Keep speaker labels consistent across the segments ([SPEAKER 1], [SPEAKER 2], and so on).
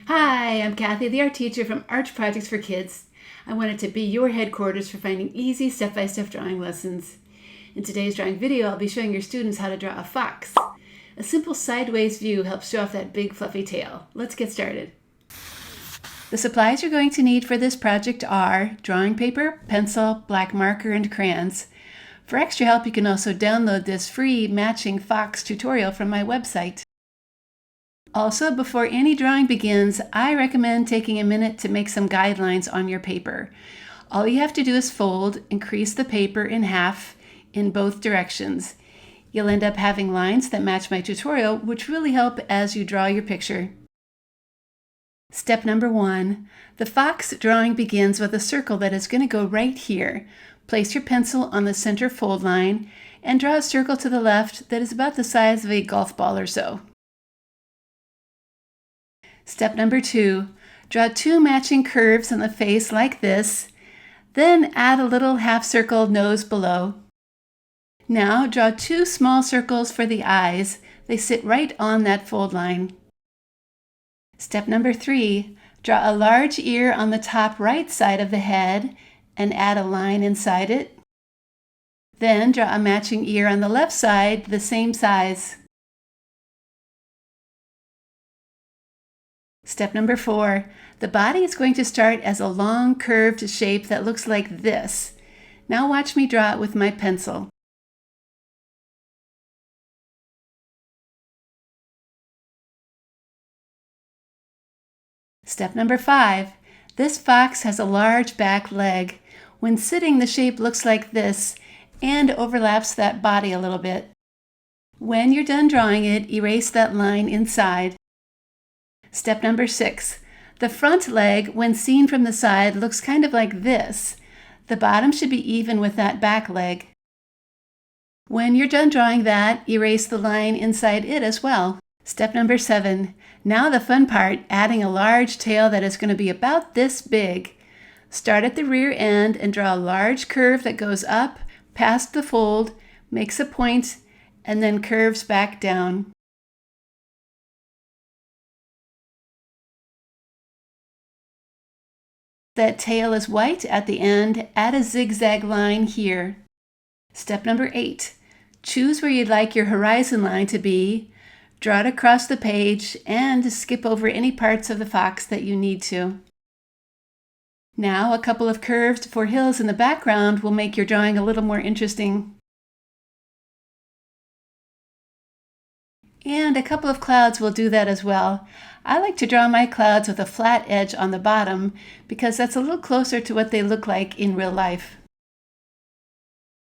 [SPEAKER 1] Hi, I'm Kathy, the art teacher from Arch Projects for Kids. I wanted to be your headquarters for finding easy step-by-step drawing lessons. In today's drawing video, I'll be showing your students how to draw a fox. A simple sideways view helps show off that big fluffy tail. Let's get started. The supplies you're going to need for this project are drawing paper, pencil, black marker, and crayons. For extra help, you can also download this free matching fox tutorial from my website. Also, before any drawing begins, I recommend taking a minute to make some guidelines on your paper. All you have to do is fold and crease the paper in half in both directions. You'll end up having lines that match my tutorial, which really help as you draw your picture. Step number 1. The fox drawing begins with a circle that is going to go right here. Place your pencil on the center fold line and draw a circle to the left that is about the size of a golf ball or so. Step number 2, draw 2 matching curves on the face like this, then add a little half circle nose below. Now draw 2 small circles for the eyes. They sit right on that fold line. Step number 3, draw a large ear on the top right side of the head and add a line inside it. Then draw a matching ear on the left side, the same size. Step number 4, the body is going to start as a long curved shape that looks like this. Now watch me draw it with my pencil. Step number 5, this fox has a large back leg. When sitting, the shape looks like this and overlaps that body a little bit. When you're done drawing it, erase that line inside. Step number 6. The front leg, when seen from the side, looks kind of like this. The bottom should be even with that back leg. When you're done drawing that, erase the line inside it as well. Step number 7. Now the fun part, adding a large tail that is going to be about this big. Start at the rear end and draw a large curve that goes up, past the fold, makes a point, and then curves back down. That tail is white at the end, add a zigzag line here. Step number 8. Choose where you'd like your horizon line to be, draw it across the page, and skip over any parts of the fox that you need to. Now a couple of curves for hills in the background will make your drawing a little more interesting. And a couple of clouds will do that as well. I like to draw my clouds with a flat edge on the bottom because that's a little closer to what they look like in real life.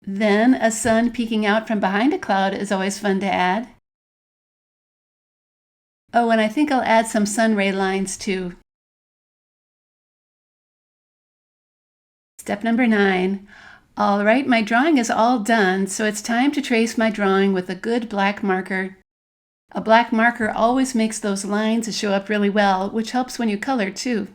[SPEAKER 1] Then a sun peeking out from behind a cloud is always fun to add. Oh, and I think I'll add some sun ray lines too. Step number 9. All right, my drawing is all done, so it's time to trace my drawing with a good black marker. A black marker always makes those lines show up really well, which helps when you color too.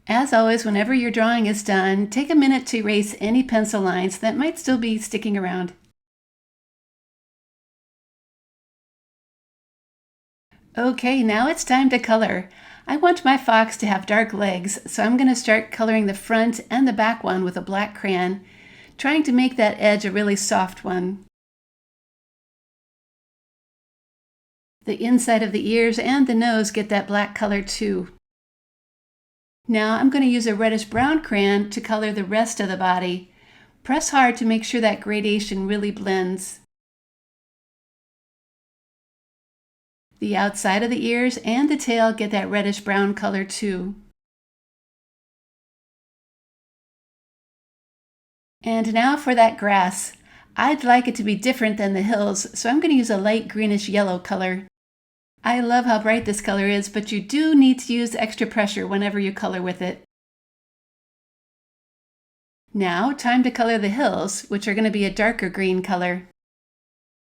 [SPEAKER 1] As always, whenever your drawing is done, take a minute to erase any pencil lines that might still be sticking around. Okay, now it's time to color. I want my fox to have dark legs, so I'm going to start coloring the front and the back one with a black crayon, trying to make that edge a really soft one. The inside of the ears and the nose get that black color too. Now I'm going to use a reddish-brown crayon to color the rest of the body. Press hard to make sure that gradation really blends. The outside of the ears and the tail get that reddish-brown color too. And now for that grass. I'd like it to be different than the hills, so I'm going to use a light greenish yellow color. I love how bright this color is, but you do need to use extra pressure whenever you color with it. Now, time to color the hills, which are going to be a darker green color.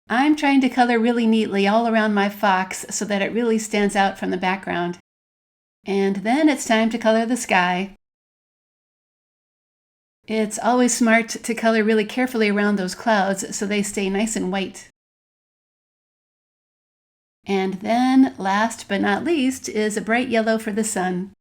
[SPEAKER 1] I'm trying to color really neatly all around my fox so that it really stands out from the background. And then it's time to color the sky. It's always smart to color really carefully around those clouds so they stay nice and white. And then last but not least is a bright yellow for the sun.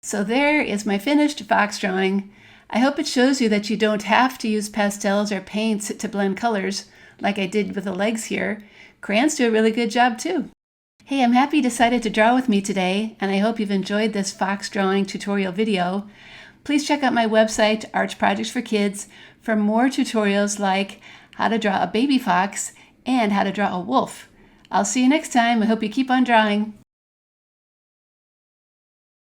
[SPEAKER 1] So there is my finished fox drawing. I hope it shows you that you don't have to use pastels or paints to blend colors like I did with the legs here. Crayons do a really good job too. Hey, I'm happy you decided to draw with me today, and I hope you've enjoyed this fox drawing tutorial video. Please check out my website, Arch Projects for Kids, for more tutorials like how to draw a baby fox and how to draw a wolf. I'll see you next time. I hope you keep on drawing.